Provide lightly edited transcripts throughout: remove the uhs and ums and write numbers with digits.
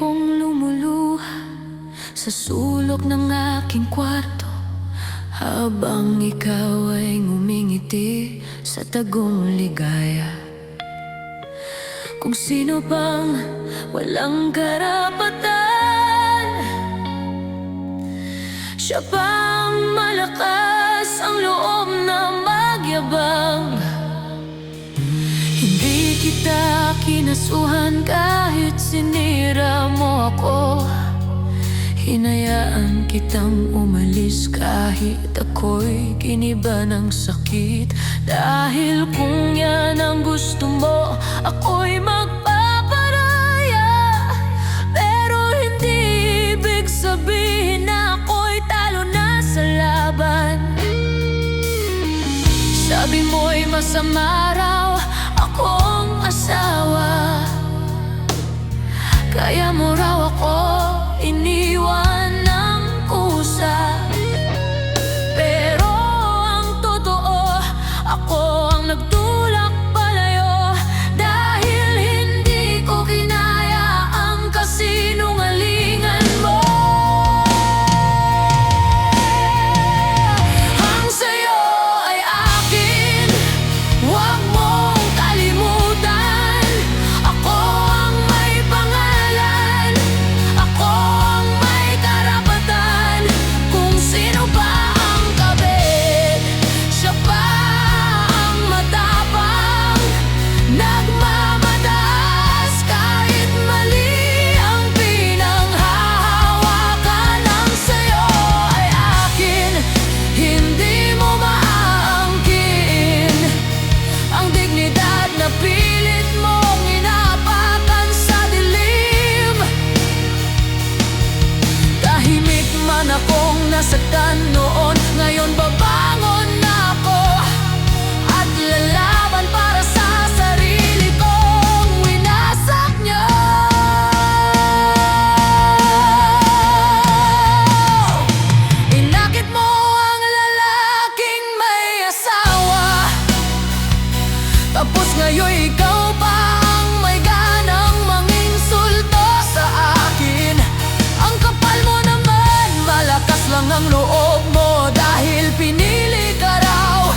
akong lumuluha sa sulok ng aking kwarto, habang ikaw ay ngumingiti sa tagong ligaya. Kung sino pang walang karapatan, siya pang malakas ang loob na magyabang. Hindi kita kinasuhan kahit sinira mo ako. Hinayaan kitang umalis kahit ako'y giniba ng sakit. Dahil kung yan ang gusto mo, ako'y magpaparaya. Pero hindi ibig sabihin na ako'y talo na sa laban. Sabi mo'y masama raw akong asawa, kaya mo raw ako iniwan ng kusa. Pero ang totoo, ako ang nagtulak palayo, dahil hindi ko kinaya ang kasinungalingan mo. Ang sayo ay akin, huwag mong kalimutan. Ako ang may pangalan, ako ang may karapatan. Kung sino pa ang kabit, siya pa ang matapang, nagmamataas kahit mali ang pinanghahawakan. Ang sayo ay akin, hindi mo maaangkin ang dignidad na pilit mong inapakan sa dilim. Tahimik man akong nasaktan noon, ngayon babangon na ako at lalaban para sa sarili kong winasak niyo. Inakit mo ang lalaking may asawa, tapos ngayon ikaw pa ang may ganang manginsulto sa akin. Ang kapal mo naman, malakas lang ang loob mo dahil pinili ka raw.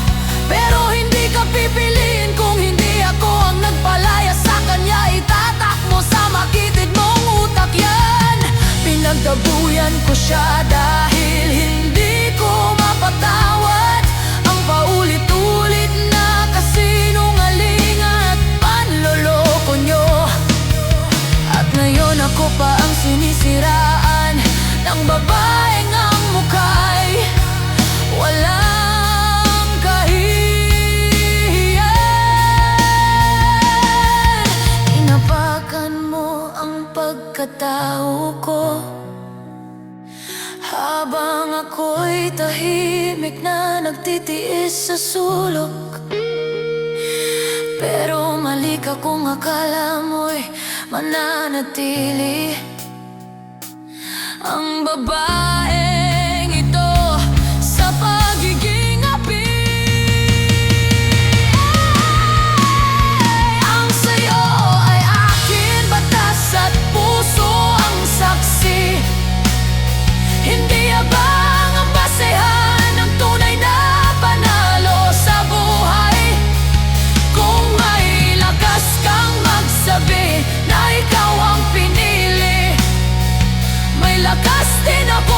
Pero hindi ka pipiliin kung hindi ako ang nagpalaya sa kanya. Itatak mo sa makitid mong utak yan. Pinagdabuyan ko siya dahil hindi ko mapatawad ang paulit-ulit na kasinungalingan at panloloko nyo. At ngayon ako pa ang sinisiraan ng babaeng ang mukha'y walang kahihiyan. Inapakan mo ang pagkatao ko, habang ako'y tahimik na nagtitiis sa sulok. Pero mali ka kung akala mo'y mananatili. Ang babaeng ito sa pagiging api. Ang sayo ay akin, batas at puso ang saksi. Hindi abang ang basehan ng tunay na panalo sa buhay. Kung may lakas kang magsabi na ikaw ang pinili, may lakas din ako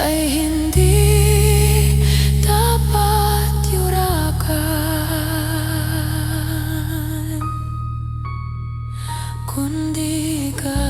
ay hindi dapat yurakan, kundi ka